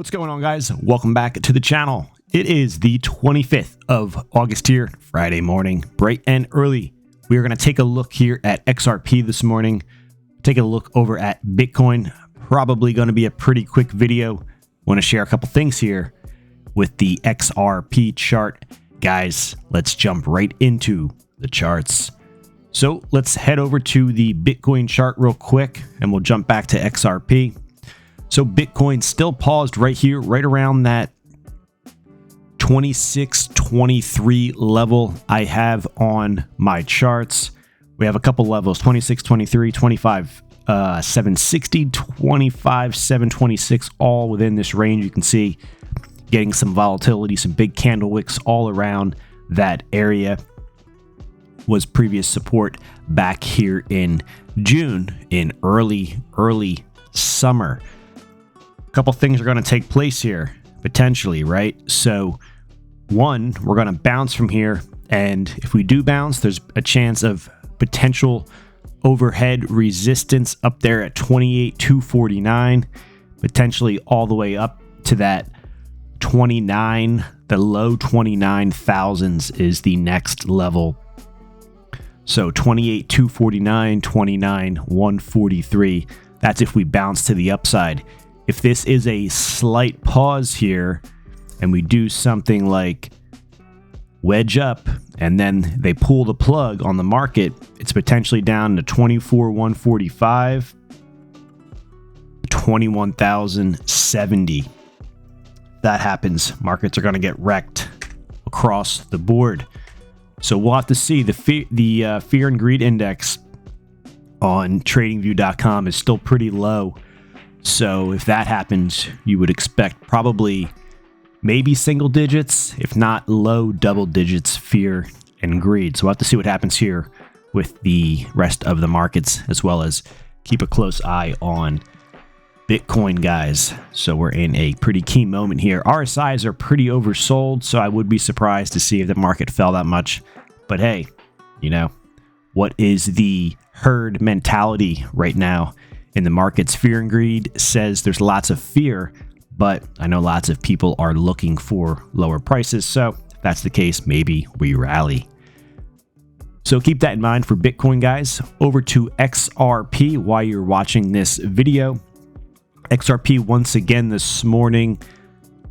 What's going on, guys? Welcome back to the channel. It is the 25th of August here, Friday morning, bright and early. We are going to take a look here at XRP this morning, take a look over at Bitcoin. Probably going to be a pretty quick video. Want to share a couple things here with the XRP chart. Guys, let's jump right into the charts. So let's head over to the Bitcoin chart real quick and we'll jump back to XRP. So Bitcoin still paused right here, right around that 2623 level I have on my charts. We have a couple levels, 2623, 25, 760, 25, 726, all within this range. You can see getting some volatility, some big candle wicks all around that area. Was previous support back here in June, in early summer. A couple things are going to take place here, potentially, right? So one, we're going to bounce from here, and if we do bounce, there's a chance of potential overhead resistance up there at 28,249, potentially all the way up to that 29, the low 29,000s is the next level. So 28,249, 29,143, that's if we bounce to the upside. If this is a slight pause here and we do something like wedge up and then they pull the plug on the market, it's potentially down to 24,145, 21,070. That happens, markets are going to get wrecked across the board. So we'll have to see. The fear and greed index on tradingview.com is still pretty low. So if that happens, you would expect probably maybe single digits, if not low double digits, fear and greed. So we'll have to see what happens here with the rest of the markets, as well as keep a close eye on Bitcoin, guys. So we're in a pretty key moment here. RSIs are pretty oversold, so I would be surprised to see if the market fell that much. But hey, you know, what is the herd mentality right now in the markets? Fear and greed says there's lots of fear, but I know lots of people are looking for lower prices. So if that's the case, maybe we rally. So keep that in mind for Bitcoin, guys. Over to XRP while you're watching this video. XRP once again this morning.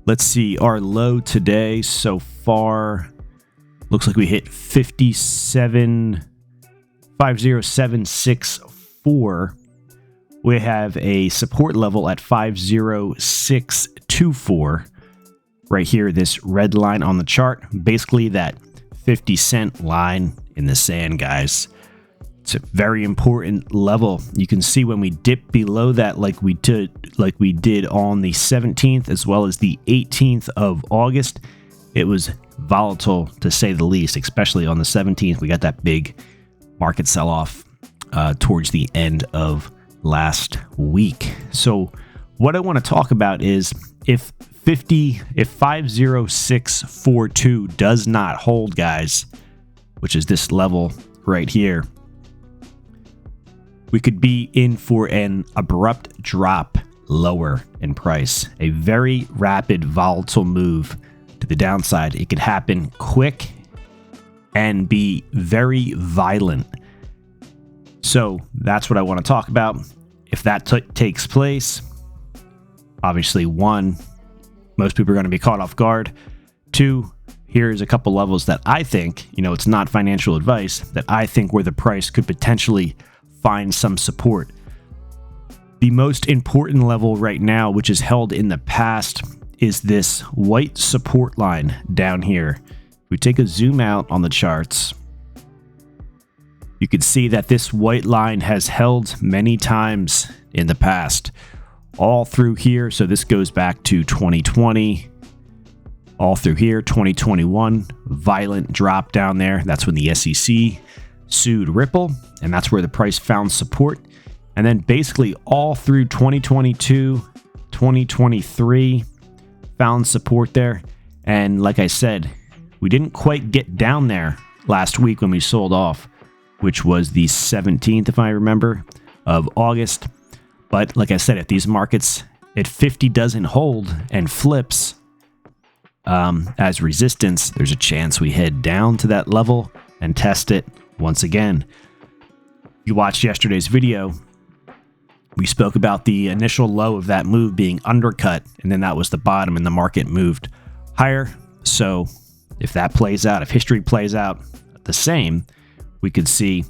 Let's see, our low today so far looks like we hit 50764. We have a support level at 50624 right here, this red line on the chart, basically that 50-cent line in the sand, guys. It's a very important level. You can see when we dip below that, like we did on the 17th as well as the 18th of August, it was volatile to say the least, especially on the 17th. We got that big market sell-off towards the end of last week. So what I want to talk about is if 50642 does not hold, guys, which is this level right here, we could be in for an abrupt drop lower in price. A very rapid, volatile move to the downside. It could happen quick and be very violent. So that's what I want to talk about. If that takes place, obviously, one, most people are going to be caught off guard. Two, here's a couple levels that I think, you know, it's not financial advice, that I think where the price could potentially find some support. The most important level right now, which is held in the past, is this white support line down here. If we take a zoom out on the charts, you can see that this white line has held many times in the past, all through here. So this goes back to 2020, all through here, 2021, violent drop down there. That's when the SEC sued Ripple, and that's where the price found support. And then basically all through 2022, 2023, found support there. And like I said, we didn't quite get down there last week when we sold off, which was the 17th, if I remember, of August. But like I said, if these markets if 50 doesn't hold and flips as resistance, there's a chance we head down to that level and test it once again. You watched yesterday's video. We spoke about the initial low of that move being undercut, and then that was the bottom and the market moved higher. So if that plays out, if history plays out the same, we could see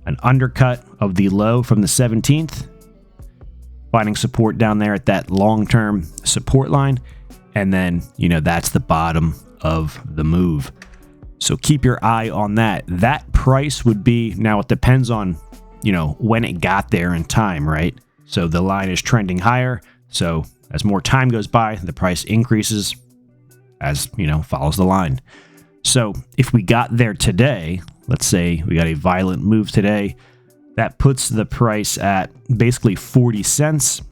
an undercut of the low from the 17th, finding support down there at that long-term support line. And then, that's the bottom of the move. So keep your eye on that. That price would be, now it depends on, when it got there in time, right? So the line is trending higher. So as more time goes by, the price increases as, follows the line. So if we got there today, let's say we got a violent move today, that puts the price at basically 40 cents.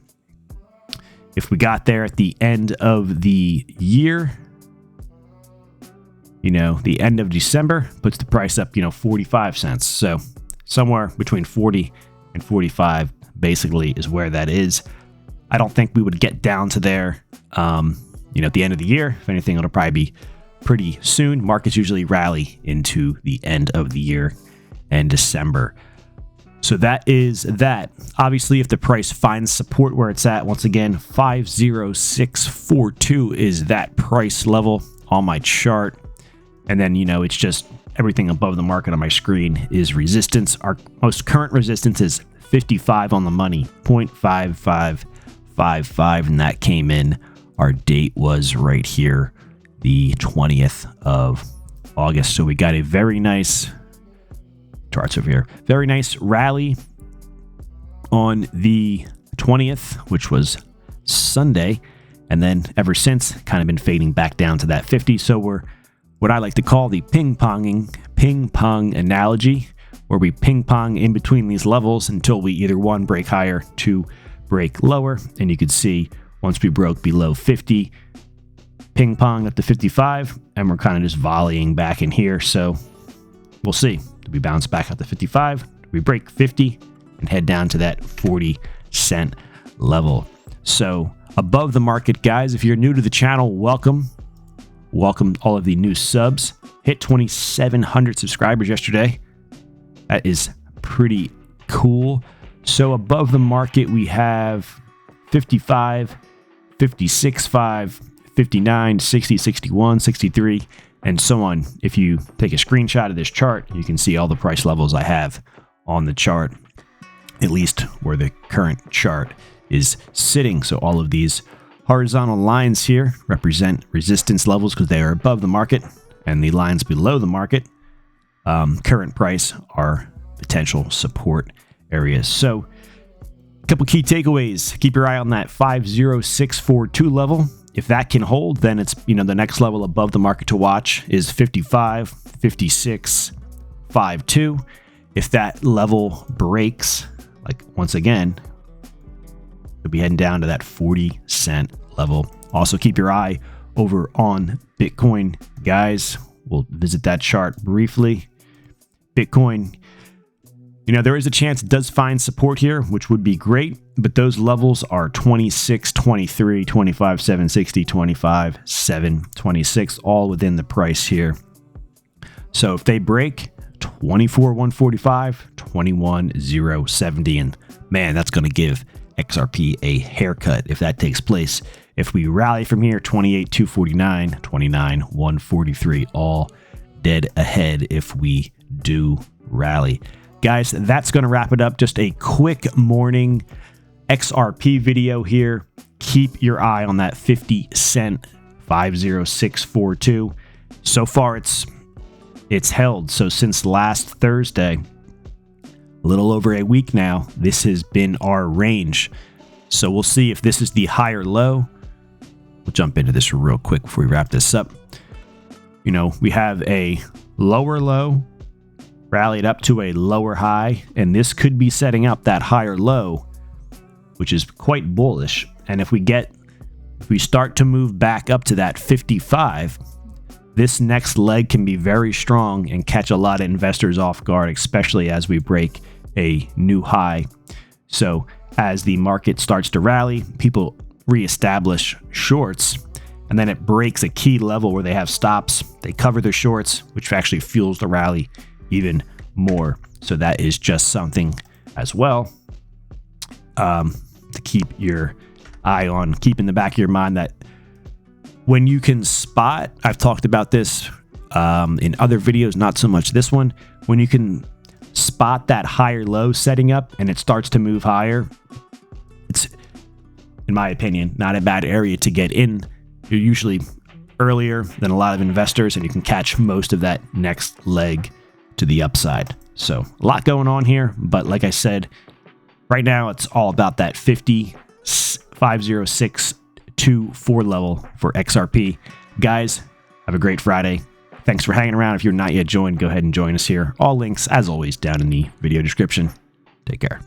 If we got there at the end of the year, the end of December puts the price up, 45 cents. So somewhere between 40 and 45 basically is where that is. I don't think we would get down to there, at the end of the year. If anything, it'll probably be pretty soon. Markets usually rally into the end of the year and December. So that is that. Obviously, if the price finds support where it's at, once again, 50642 is that price level on my chart. And then, it's just everything above the market on my screen is resistance. Our most current resistance is 55 on the money, 0.5555, and that came in. Our date was right here, the 20th of August. So we got a very nice charts over here. Very nice rally on the 20th, which was Sunday. And then ever since, kind of been fading back down to that 50. So we're what I like to call the ping pong analogy, where we ping pong in between these levels until we either one, break higher, two, break lower. And you can see once we broke below 50, ping pong up to 55, and we're kind of just volleying back in here. So we'll see. Do we bounce back up to 55? Do we break 50 and head down to that 40-cent level? So above the market, guys, if you're new to the channel, welcome. Welcome all of the new subs. Hit 2,700 subscribers yesterday. That is pretty cool. So above the market, we have 55, 56.5, 59, 60, 61, 63, and so on. If you take a screenshot of this chart, you can see all the price levels I have on the chart, at least where the current chart is sitting. So all of these horizontal lines here represent resistance levels because they are above the market, and the lines below the market, current price, are potential support areas. So a couple key takeaways. Keep your eye on that 50642 level. If that can hold, then it's, the next level above the market to watch is 55, 56, 52. If that level breaks, like once again, we'll be heading down to that 40-cent level. Also, keep your eye over on Bitcoin, guys. We'll visit that chart briefly. Bitcoin, there is a chance it does find support here, which would be great, but those levels are 26, 23, 25, 760, 25, 726, all within the price here. So if they break 24,145, 21,070, and man, that's going to give XRP a haircut if that takes place. If we rally from here, 28,249, 29,143, all dead ahead if we do rally. Guys, that's going to wrap it up. Just a quick morning XRP video here. Keep your eye on that 50-cent 50642. So far, it's held. So since last Thursday, a little over a week now, this has been our range. So we'll see if this is the higher low. We'll jump into this real quick before we wrap this up. We have a lower low, rallied up to a lower high, and this could be setting up that higher low, which is quite bullish. And if we start to move back up to that 55, this next leg can be very strong and catch a lot of investors off guard, especially as we break a new high. So as the market starts to rally, people reestablish shorts, and then it breaks a key level where they have stops. They cover their shorts, which actually fuels the rally even more. So that is just something as well to keep your eye on. Keep in the back of your mind that when you can spot, I've talked about this in other videos, not so much this one, when you can spot that higher low setting up and it starts to move higher, it's, in my opinion, not a bad area to get in. You're usually earlier than a lot of investors, and you can catch most of that next leg to the upside. So a lot going on here, but like I said, right now it's all about that 50624 level for XRP. Guys, have a great Friday. Thanks for hanging around. If you're not yet joined, go ahead and join us here. All links, as always, down in the video description. Take care.